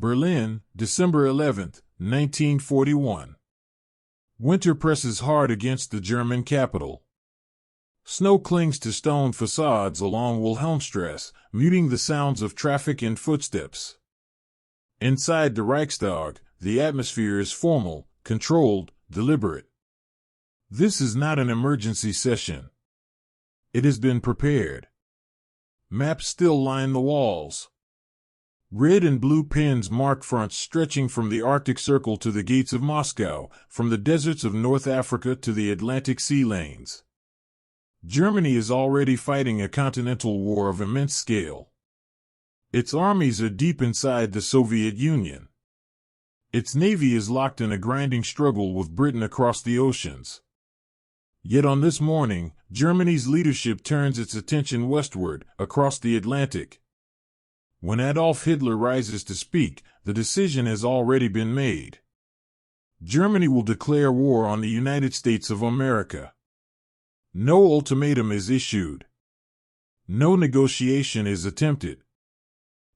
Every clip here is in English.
Berlin, December 11, 1941. Winter presses hard against the German capital. Snow clings to stone facades along Wilhelmstrasse, muting the sounds of traffic and footsteps. Inside the Reichstag, the atmosphere is formal, controlled, deliberate. This is not an emergency session. It has been prepared. Maps still line the walls. Red and blue pins mark fronts stretching from the Arctic Circle to the gates of Moscow, from the deserts of North Africa to the Atlantic sea lanes. Germany is already fighting a continental war of immense scale. Its armies are deep inside the Soviet Union. Its navy is locked in a grinding struggle with Britain across the oceans. Yet on this morning, Germany's leadership turns its attention westward, across the Atlantic. When Adolf Hitler rises to speak, the decision has already been made. Germany will declare war on the United States of America. No ultimatum is issued. No negotiation is attempted.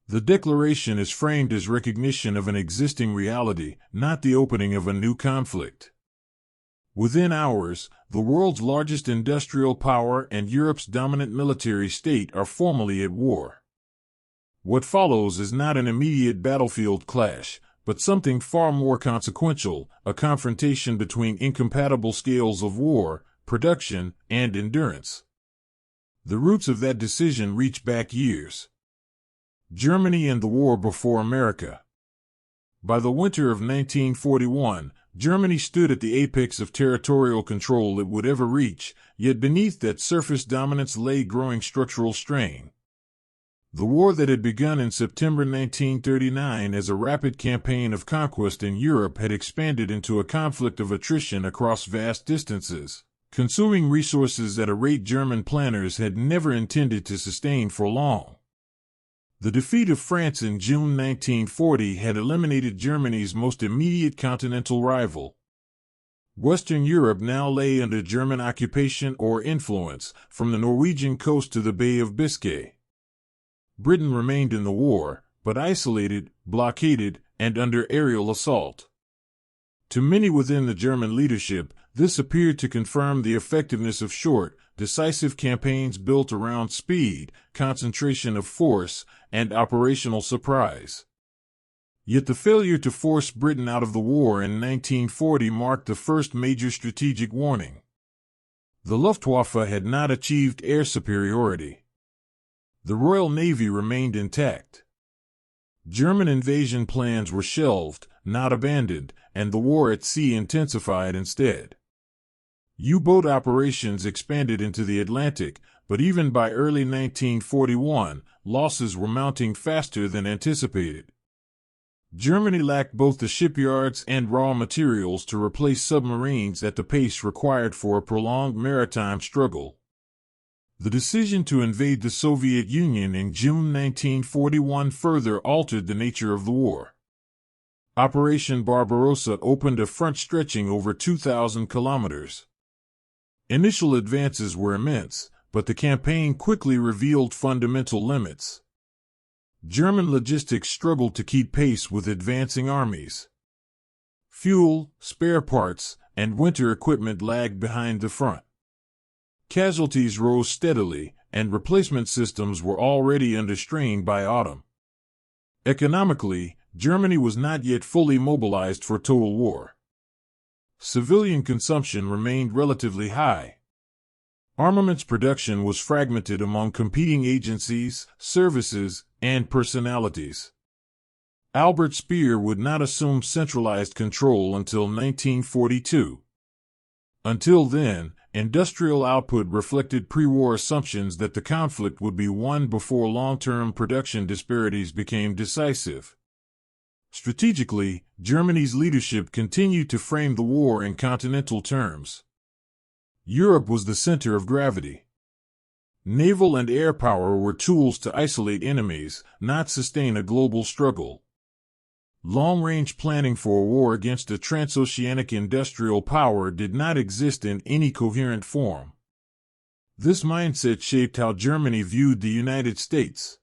The declaration is framed as recognition of an existing reality, not the opening of a new conflict. Within hours, the world's largest industrial power and Europe's dominant military state are formally at war. What follows is not an immediate battlefield clash, but something far more consequential, a confrontation between incompatible scales of war, production, and endurance. The roots of that decision reach back years. Germany and the war before America. By the winter of 1941, Germany stood at the apex of territorial control it would ever reach, yet beneath that surface dominance lay growing structural strain. The war that had begun in September 1939 as a rapid campaign of conquest in Europe had expanded into a conflict of attrition across vast distances, consuming resources at a rate German planners had never intended to sustain for long. The defeat of France in June 1940 had eliminated Germany's most immediate continental rival. Western Europe now lay under German occupation or influence, from the Norwegian coast to the Bay of Biscay. Britain remained in the war, but isolated, blockaded, and under aerial assault. To many within the German leadership, this appeared to confirm the effectiveness of short, decisive campaigns built around speed, concentration of force, and operational surprise. Yet the failure to force Britain out of the war in 1940 marked the first major strategic warning. The Luftwaffe had not achieved air superiority. The Royal Navy remained intact. German invasion plans were shelved, not abandoned, and the war at sea intensified instead. U-boat operations expanded into the Atlantic, but even by early 1941, losses were mounting faster than anticipated. Germany lacked both the shipyards and raw materials to replace submarines at the pace required for a prolonged maritime struggle. The decision to invade the Soviet Union in June 1941 further altered the nature of the war. Operation Barbarossa opened a front stretching over 2,000 kilometers. Initial advances were immense, but the campaign quickly revealed fundamental limits. German logistics struggled to keep pace with advancing armies. Fuel, spare parts, and winter equipment lagged behind the front. Casualties rose steadily, and replacement systems were already under strain by autumn. Economically, Germany was not yet fully mobilized for total war. Civilian consumption remained relatively high. Armaments production was fragmented among competing agencies, services, and personalities. Albert Speer would not assume centralized control until 1942. Until then, industrial output reflected pre-war assumptions that the conflict would be won before long-term production disparities became decisive. Strategically, Germany's leadership continued to frame the war in continental terms. Europe was the center of gravity. Naval and air power were tools to isolate enemies, not sustain a global struggle. Long-range planning for a war against a transoceanic industrial power did not exist in any coherent form. This mindset shaped how Germany viewed the United States.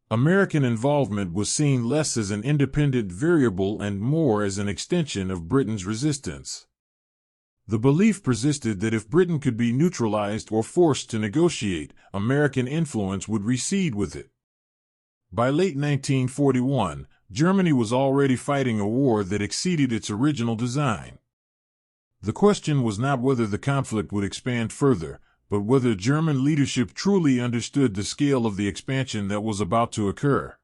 American involvement was seen less as an independent variable and more as an extension of Britain's resistance. The belief persisted that if Britain could be neutralized or forced to negotiate, American influence would recede with it. By late 1941, Germany was already fighting a war that exceeded its original design. The question was not whether the conflict would expand further, but whether German leadership truly understood the scale of the expansion that was about to occur.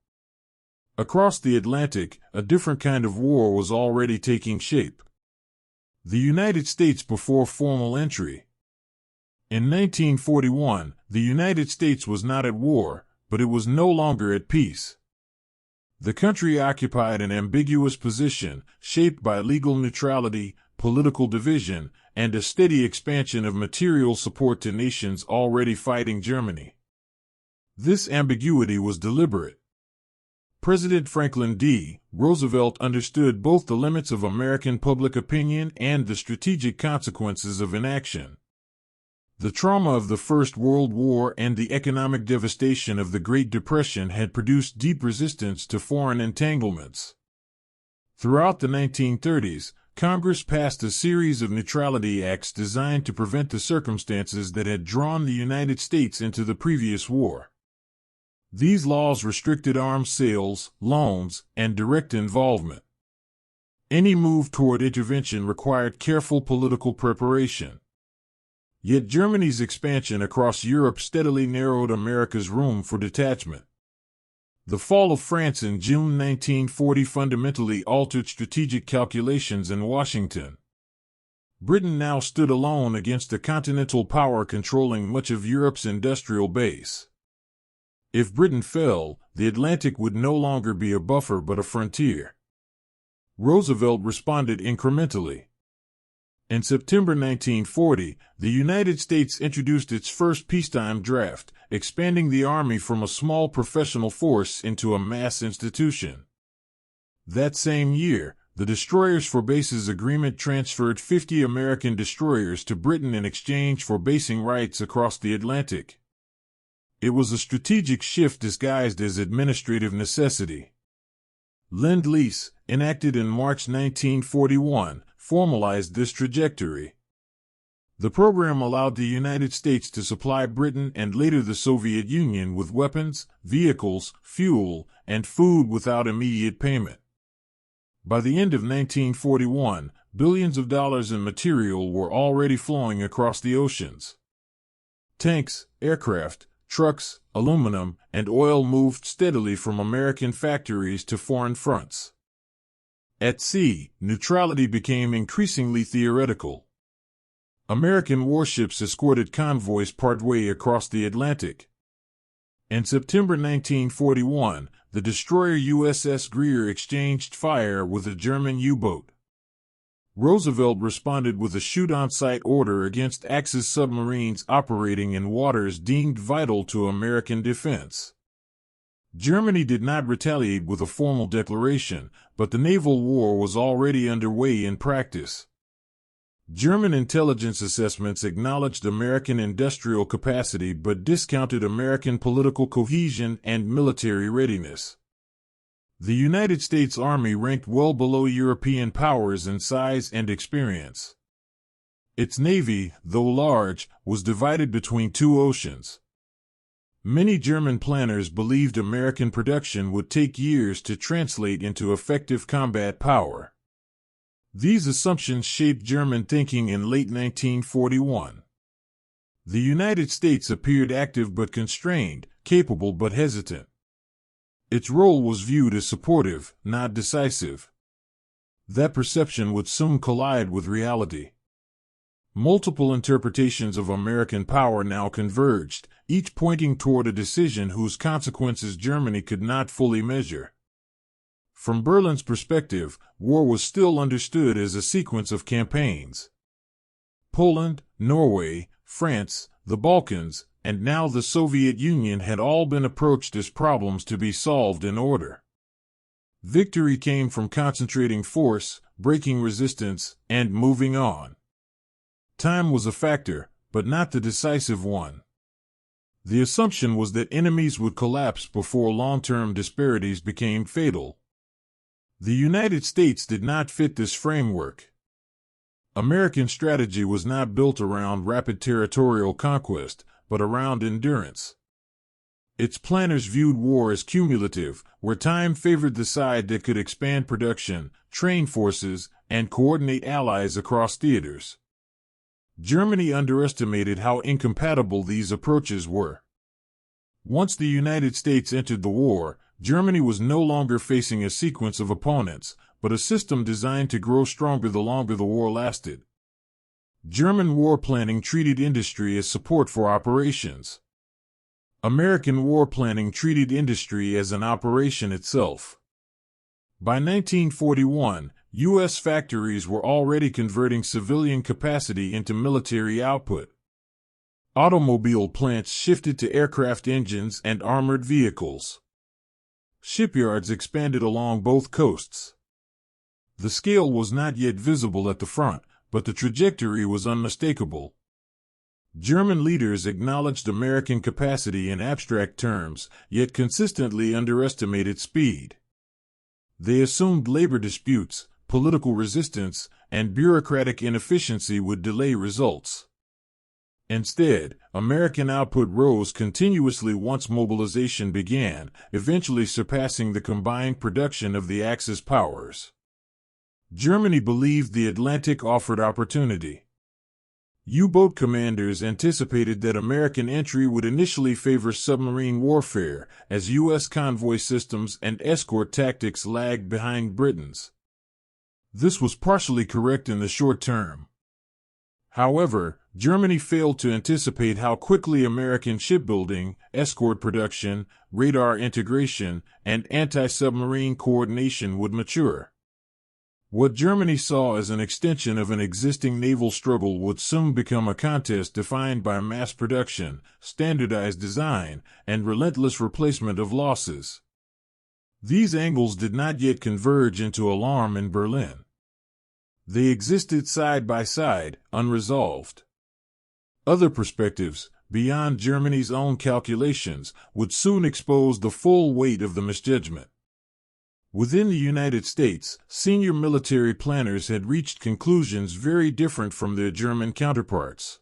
Across the Atlantic, a different kind of war was already taking shape. The United States before formal entry. In 1941, the United States was not at war, but it was no longer at peace. The country occupied an ambiguous position, shaped by legal neutrality, political division, and a steady expansion of material support to nations already fighting Germany. This ambiguity was deliberate. President Franklin D. Roosevelt understood both the limits of American public opinion and the strategic consequences of inaction. The trauma of the First World War and the economic devastation of the Great Depression had produced deep resistance to foreign entanglements. Throughout the 1930s, Congress passed a series of neutrality acts designed to prevent the circumstances that had drawn the United States into the previous war. These laws restricted arms sales, loans, and direct involvement. Any move toward intervention required careful political preparation. Yet Germany's expansion across Europe steadily narrowed America's room for detachment. The fall of France in June 1940 fundamentally altered strategic calculations in Washington. Britain now stood alone against a continental power controlling much of Europe's industrial base. If Britain fell, the Atlantic would no longer be a buffer but a frontier. Roosevelt responded incrementally. In September 1940, the United States introduced its first peacetime draft, expanding the Army from a small professional force into a mass institution. That same year, the Destroyers for Bases Agreement transferred 50 American destroyers to Britain in exchange for basing rights across the Atlantic. It was a strategic shift disguised as administrative necessity. Lend-Lease, enacted in March 1941, formalized this trajectory. The program allowed the United States to supply Britain and later the Soviet Union with weapons, vehicles, fuel, and food without immediate payment. By the end of 1941, billions of dollars in material were already flowing across the oceans. Tanks, aircraft, trucks, aluminum, and oil moved steadily from American factories to foreign fronts. At sea, neutrality became increasingly theoretical. American warships escorted convoys partway across the Atlantic. In September 1941, the destroyer USS Greer exchanged fire with a German U-boat. Roosevelt responded with a shoot-on-sight order against Axis submarines operating in waters deemed vital to American defense. Germany did not retaliate with a formal declaration, but the naval war was already underway in practice. German intelligence assessments acknowledged American industrial capacity but discounted American political cohesion and military readiness. The United States Army ranked well below European powers in size and experience. Its navy, though large, was divided between two oceans. Many German planners believed American production would take years to translate into effective combat power. These assumptions shaped German thinking in late 1941. The United States appeared active but constrained, capable but hesitant. Its role was viewed as supportive, not decisive. That perception would soon collide with reality. Multiple interpretations of American power now converged, each pointing toward a decision whose consequences Germany could not fully measure. From Berlin's perspective, war was still understood as a sequence of campaigns. Poland, Norway, France, the Balkans, and now the Soviet Union had all been approached as problems to be solved in order. Victory came from concentrating force, breaking resistance, and moving on. Time was a factor, but not the decisive one. The assumption was that enemies would collapse before long-term disparities became fatal. The United States did not fit this framework. American strategy was not built around rapid territorial conquest, but around endurance. Its planners viewed war as cumulative, where time favored the side that could expand production, train forces, and coordinate allies across theaters. Germany underestimated how incompatible these approaches were. Once the United States entered the war, Germany was no longer facing a sequence of opponents, but a system designed to grow stronger the longer the war lasted. German war planning treated industry as support for operations. American war planning treated industry as an operation itself. By 1941, U.S. factories were already converting civilian capacity into military output. Automobile plants shifted to aircraft engines and armored vehicles. Shipyards expanded along both coasts. The scale was not yet visible at the front, but the trajectory was unmistakable. German leaders acknowledged American capacity in abstract terms, yet consistently underestimated speed. They assumed labor disputes, political resistance, and bureaucratic inefficiency would delay results. Instead, American output rose continuously once mobilization began, eventually surpassing the combined production of the Axis powers. Germany believed the Atlantic offered opportunity. U-boat commanders anticipated that American entry would initially favor submarine warfare, as U.S. convoy systems and escort tactics lagged behind Britain's. This was partially correct in the short term. However, Germany failed to anticipate how quickly American shipbuilding, escort production, radar integration, and anti-submarine coordination would mature. What Germany saw as an extension of an existing naval struggle would soon become a contest defined by mass production, standardized design, and relentless replacement of losses. These angles did not yet converge into alarm in Berlin. They existed side by side, unresolved. Other perspectives, beyond Germany's own calculations, would soon expose the full weight of the misjudgment. Within the United States, senior military planners had reached conclusions very different from their German counterparts.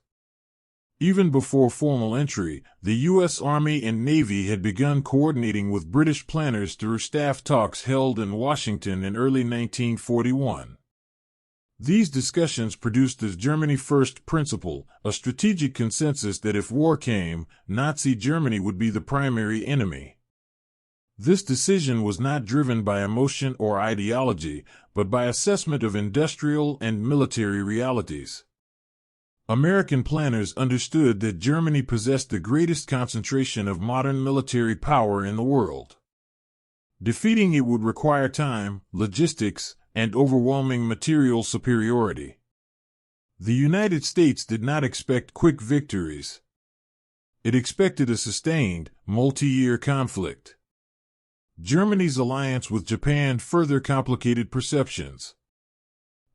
Even before formal entry, the U.S. Army and Navy had begun coordinating with British planners through staff talks held in Washington in early 1941. These discussions produced the Germany First principle, a strategic consensus that if war came, Nazi Germany would be the primary enemy. This decision was not driven by emotion or ideology, but by assessment of industrial and military realities. American planners understood that Germany possessed the greatest concentration of modern military power in the world. Defeating it would require time, logistics, and overwhelming material superiority. The United States did not expect quick victories. It expected a sustained, multi-year conflict. Germany's alliance with Japan further complicated perceptions.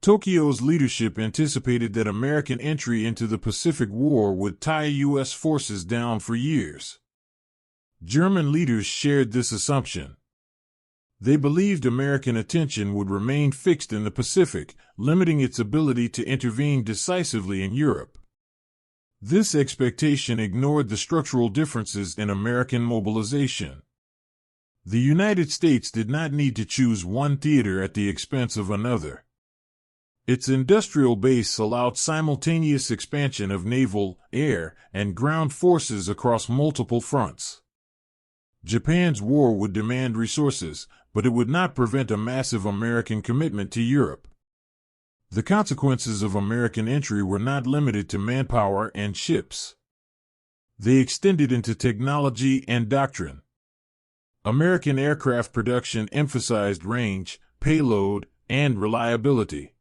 Tokyo's leadership anticipated that American entry into the Pacific War would tie U.S. forces down for years. German leaders shared this assumption. They believed American attention would remain fixed in the Pacific, limiting its ability to intervene decisively in Europe. This expectation ignored the structural differences in American mobilization. The United States did not need to choose one theater at the expense of another. Its industrial base allowed simultaneous expansion of naval, air, and ground forces across multiple fronts. Japan's war would demand resources, but it would not prevent a massive American commitment to Europe. The consequences of American entry were not limited to manpower and ships. They extended into technology and doctrine. American aircraft production emphasized range, payload, and reliability.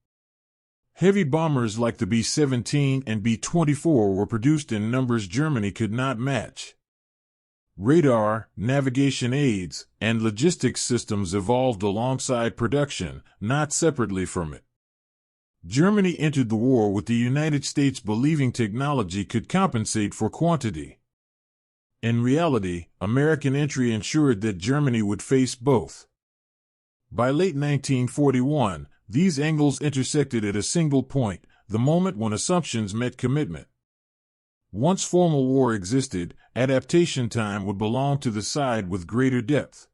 Heavy bombers like the B-17 and B-24 were produced in numbers Germany could not match. Radar, navigation aids, and logistics systems evolved alongside production, not separately from it. Germany entered the war with the United States believing technology could compensate for quantity. In reality, American entry ensured that Germany would face both. By late 1941, these angles intersected at a single point, the moment when assumptions met commitment. Once formal war existed, adaptation time would belong to the side with greater depth.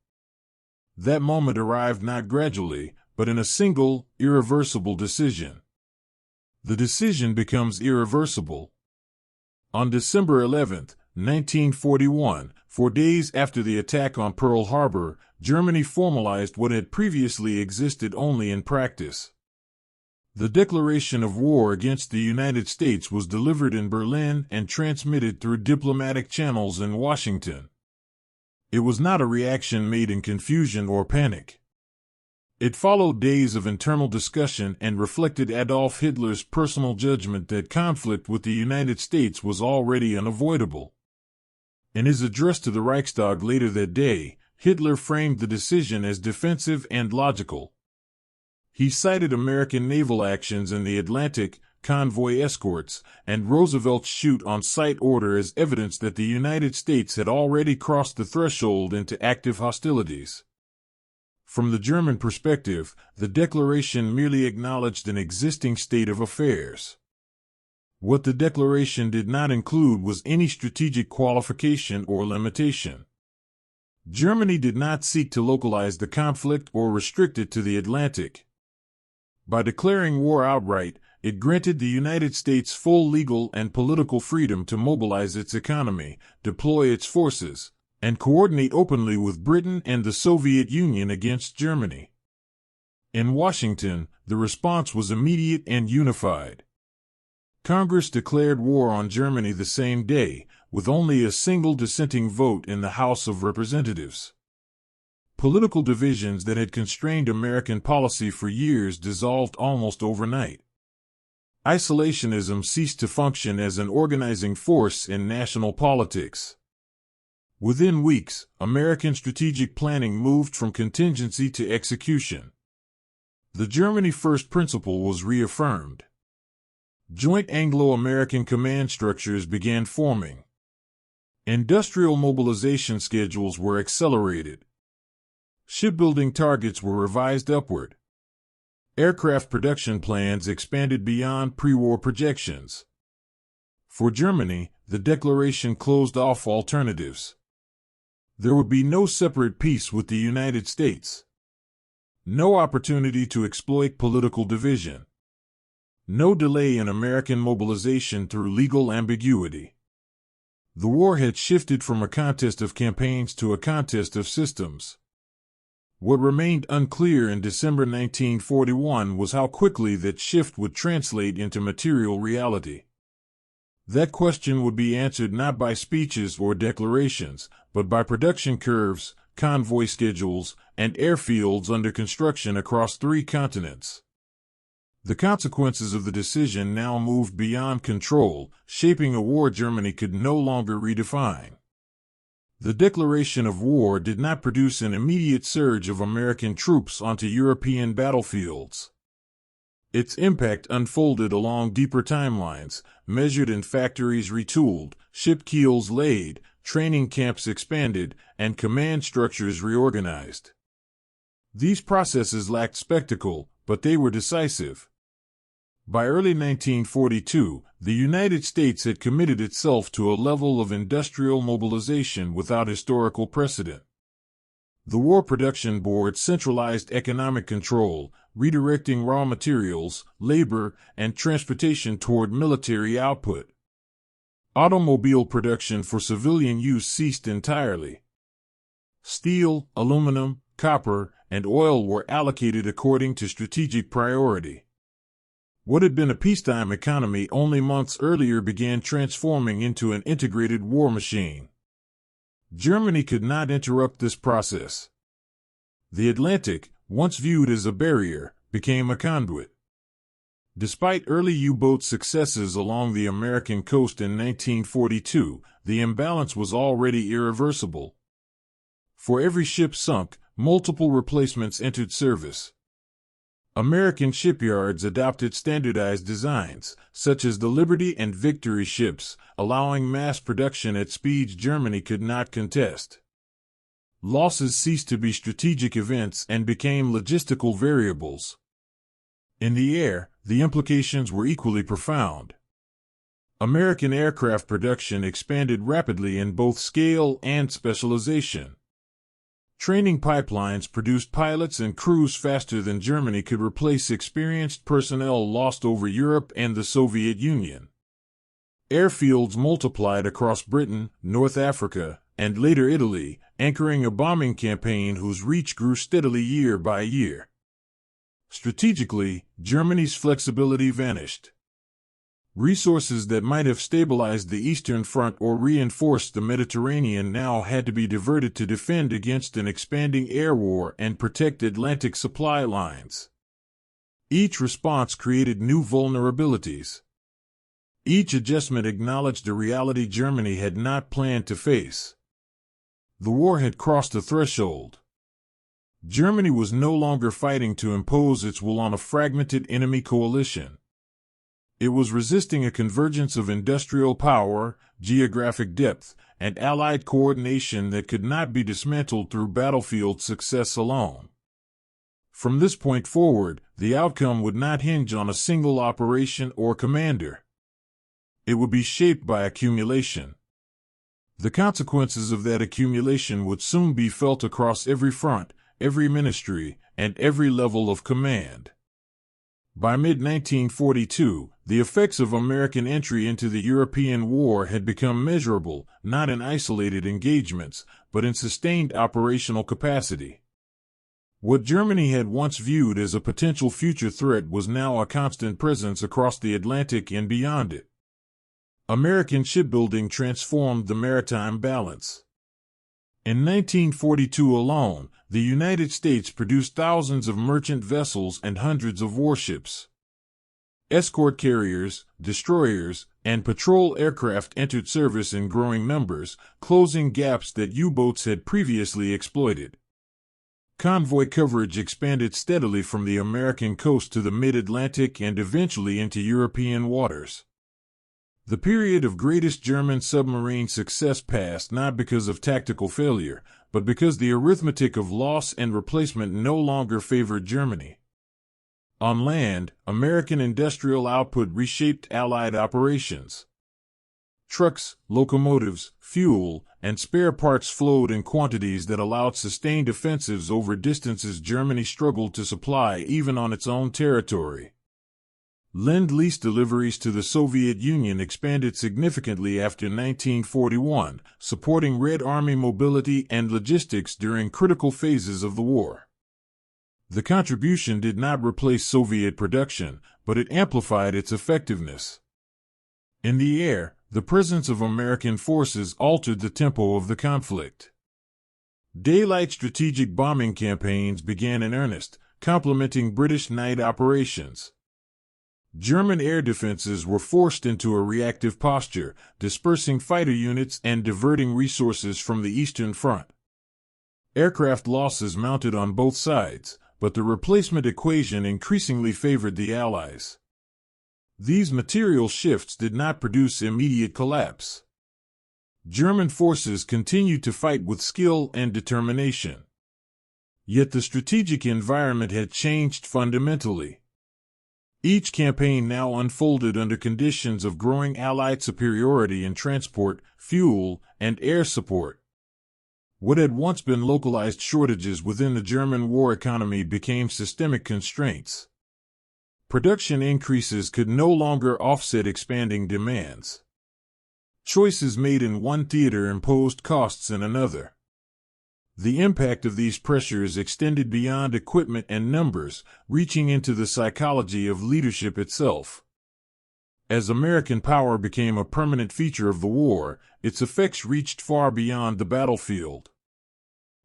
That moment arrived not gradually, but in a single, irreversible decision. The decision becomes irreversible. On December 11, 1941, 4 days after the attack on Pearl Harbor, Germany formalized what had previously existed only in practice. The declaration of war against the United States was delivered in Berlin and transmitted through diplomatic channels in Washington. It was not a reaction made in confusion or panic. It followed days of internal discussion and reflected Adolf Hitler's personal judgment that conflict with the United States was already unavoidable. In his address to the Reichstag later that day, Hitler framed the decision as defensive and logical. He cited American naval actions in the Atlantic, convoy escorts, and Roosevelt's shoot-on-sight order as evidence that the United States had already crossed the threshold into active hostilities. From the German perspective, the declaration merely acknowledged an existing state of affairs. What the declaration did not include was any strategic qualification or limitation. Germany did not seek to localize the conflict or restrict it to the Atlantic. By declaring war outright, it granted the United States full legal and political freedom to mobilize its economy, deploy its forces, and coordinate openly with Britain and the Soviet Union against Germany. In Washington, the response was immediate and unified. Congress declared war on Germany the same day, with only a single dissenting vote in the House of Representatives. Political divisions that had constrained American policy for years dissolved almost overnight. Isolationism ceased to function as an organizing force in national politics. Within weeks, American strategic planning moved from contingency to execution. The Germany First principle was reaffirmed. Joint Anglo-American command structures began forming. Industrial mobilization schedules were accelerated. Shipbuilding targets were revised upward. Aircraft production plans expanded beyond pre-war projections. For Germany, the declaration closed off alternatives. There would be no separate peace with the United States. No opportunity to exploit political division. No delay in American mobilization through legal ambiguity. The war had shifted from a contest of campaigns to a contest of systems. What remained unclear in December 1941 was how quickly that shift would translate into material reality. That question would be answered not by speeches or declarations, but by production curves, convoy schedules, and airfields under construction across 3 continents. The consequences of the decision now moved beyond control, shaping a war Germany could no longer redefine. The declaration of war did not produce an immediate surge of American troops onto European battlefields. Its impact unfolded along deeper timelines, measured in factories retooled, ship keels laid, training camps expanded, and command structures reorganized. These processes lacked spectacle, but they were decisive. By early 1942, the United States had committed itself to a level of industrial mobilization without historical precedent. The War Production Board centralized economic control, redirecting raw materials, labor, and transportation toward military output. Automobile production for civilian use ceased entirely. Steel, aluminum, copper, and oil were allocated according to strategic priority. What had been a peacetime economy only months earlier began transforming into an integrated war machine. Germany could not interrupt this process. The Atlantic, once viewed as a barrier, became a conduit. Despite early U-boat successes along the American coast in 1942, the imbalance was already irreversible. For every ship sunk, multiple replacements entered service. American shipyards adopted standardized designs, such as the Liberty and Victory ships, allowing mass production at speeds Germany could not contest. Losses ceased to be strategic events and became logistical variables. In the air, the implications were equally profound. American aircraft production expanded rapidly in both scale and specialization. Training pipelines produced pilots and crews faster than Germany could replace experienced personnel lost over Europe and the Soviet Union. Airfields multiplied across Britain, North Africa, and later Italy, anchoring a bombing campaign whose reach grew steadily year by year. Strategically, Germany's flexibility vanished. Resources that might have stabilized the Eastern Front or reinforced the Mediterranean now had to be diverted to defend against an expanding air war and protect Atlantic supply lines. Each response created new vulnerabilities. Each adjustment acknowledged a reality Germany had not planned to face. The war had crossed a threshold. Germany was no longer fighting to impose its will on a fragmented enemy coalition. It was resisting a convergence of industrial power, geographic depth, and allied coordination that could not be dismantled through battlefield success alone. From this point forward, the outcome would not hinge on a single operation or commander. It would be shaped by accumulation. The consequences of that accumulation would soon be felt across every front, every ministry, and every level of command. By mid-1942, the effects of American entry into the European war had become measurable, not in isolated engagements, but in sustained operational capacity. What Germany had once viewed as a potential future threat was now a constant presence across the Atlantic and beyond it. American shipbuilding transformed the maritime balance. In 1942 alone, the United States produced thousands of merchant vessels and hundreds of warships. Escort carriers, destroyers, and patrol aircraft entered service in growing numbers, closing gaps that U-boats had previously exploited. Convoy coverage expanded steadily from the American coast to the mid-Atlantic and eventually into European waters. The period of greatest German submarine success passed not because of tactical failure, but because the arithmetic of loss and replacement no longer favored Germany. On land, American industrial output reshaped Allied operations. Trucks, locomotives, fuel, and spare parts flowed in quantities that allowed sustained offensives over distances Germany struggled to supply even on its own territory. Lend-Lease deliveries to the Soviet Union expanded significantly after 1941, supporting Red Army mobility and logistics during critical phases of the war. The contribution did not replace Soviet production, but it amplified its effectiveness. In the air, the presence of American forces altered the tempo of the conflict. Daylight strategic bombing campaigns began in earnest, complementing British night operations. German air defenses were forced into a reactive posture, dispersing fighter units and diverting resources from the Eastern Front. Aircraft losses mounted on both sides, but the replacement equation increasingly favored the Allies. These material shifts did not produce immediate collapse. German forces continued to fight with skill and determination. Yet the strategic environment had changed fundamentally. Each campaign now unfolded under conditions of growing Allied superiority in transport, fuel, and air support. What had once been localized shortages within the German war economy became systemic constraints. Production increases could no longer offset expanding demands. Choices made in one theater imposed costs in another. The impact of these pressures extended beyond equipment and numbers, reaching into the psychology of leadership itself. As American power became a permanent feature of the war, its effects reached far beyond the battlefield.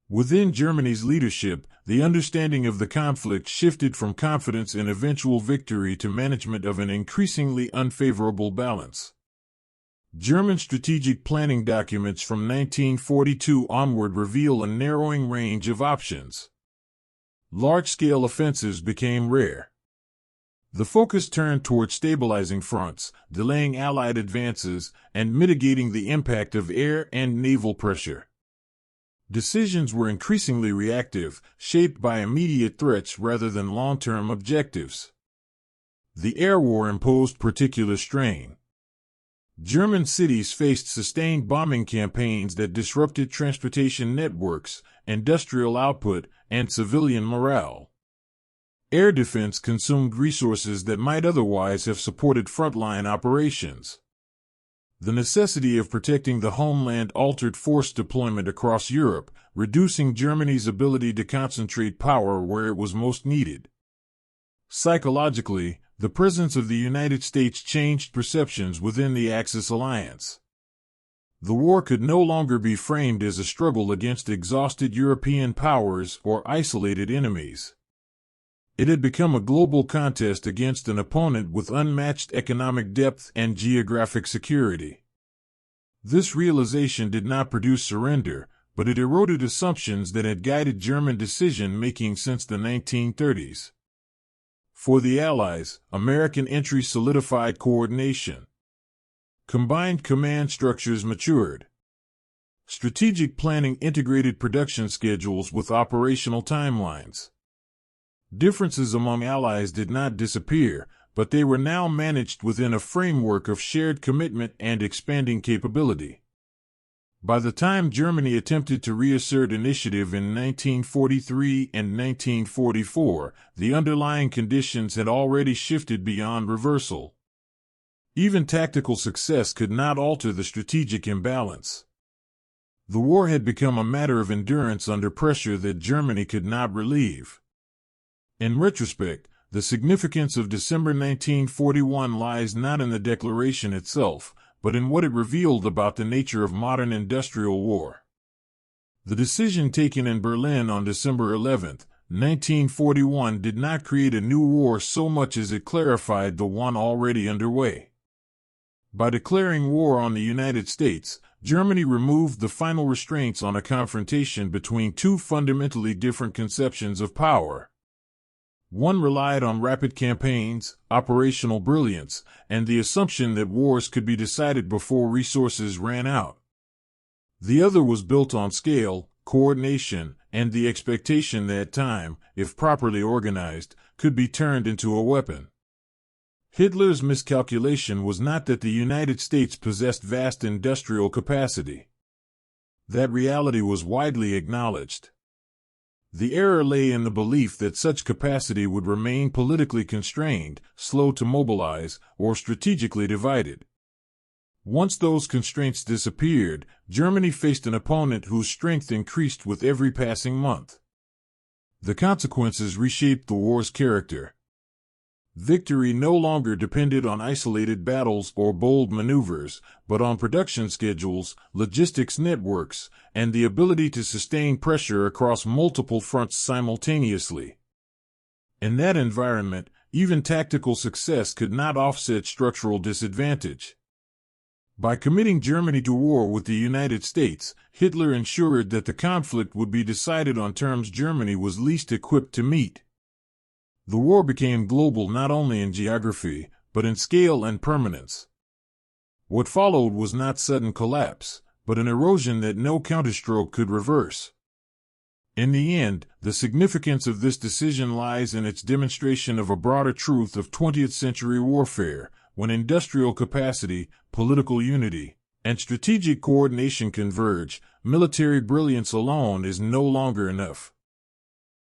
Within Germany's leadership, the understanding of the conflict shifted from confidence in eventual victory to management of an increasingly unfavorable balance. German strategic planning documents from 1942 onward reveal a narrowing range of options. large-scale offensives became rare. The focus turned toward stabilizing fronts, delaying Allied advances, and mitigating the impact of air and naval pressure. Decisions were increasingly reactive, shaped by immediate threats rather than long-term objectives. The air war imposed particular strain. German cities faced sustained bombing campaigns that disrupted transportation networks, industrial output, and civilian morale. Air defense consumed resources that might otherwise have supported frontline operations. The necessity of protecting the homeland altered force deployment across Europe, reducing Germany's ability to concentrate power where it was most needed. Psychologically, the presence of the United States changed perceptions within the Axis alliance. The war could no longer be framed as a struggle against exhausted European powers or isolated enemies. It had become a global contest against an opponent with unmatched economic depth and geographic security. This realization did not produce surrender, but it eroded assumptions that had guided German decision-making since the 1930s. For the Allies, American entry solidified coordination. Combined command structures matured. Strategic planning integrated production schedules with operational timelines. Differences among allies did not disappear, but they were now managed within a framework of shared commitment and expanding capability. By the time Germany attempted to reassert initiative in 1943 and 1944, the underlying conditions had already shifted beyond reversal. Even tactical success could not alter the strategic imbalance. The war had become a matter of endurance under pressure that Germany could not relieve. In retrospect, the significance of December 1941 lies not in the declaration itself, but in what it revealed about the nature of modern industrial war. The decision taken in Berlin on December 11, 1941 did not create a new war so much as it clarified the one already underway. By declaring war on the United States, Germany removed the final restraints on a confrontation between two fundamentally different conceptions of power. One relied on rapid campaigns, operational brilliance, and the assumption that wars could be decided before resources ran out. The other was built on scale, coordination, and the expectation that time, if properly organized, could be turned into a weapon. Hitler's miscalculation was not that the United States possessed vast industrial capacity. That reality was widely acknowledged. The error lay in the belief that such capacity would remain politically constrained, slow to mobilize, or strategically divided. Once those constraints disappeared, Germany faced an opponent whose strength increased with every passing month. The consequences reshaped the war's character. Victory no longer depended on isolated battles or bold maneuvers, but on production schedules, logistics networks, and the ability to sustain pressure across multiple fronts simultaneously. In that environment, even tactical success could not offset structural disadvantage. By committing Germany to war with the United States, Hitler ensured that the conflict would be decided on terms Germany was least equipped to meet. The war became global not only in geography, but in scale and permanence. What followed was not sudden collapse, but an erosion that no counterstroke could reverse. In the end, the significance of this decision lies in its demonstration of a broader truth of 20th century warfare, when industrial capacity, political unity, and strategic coordination converge, military brilliance alone is no longer enough.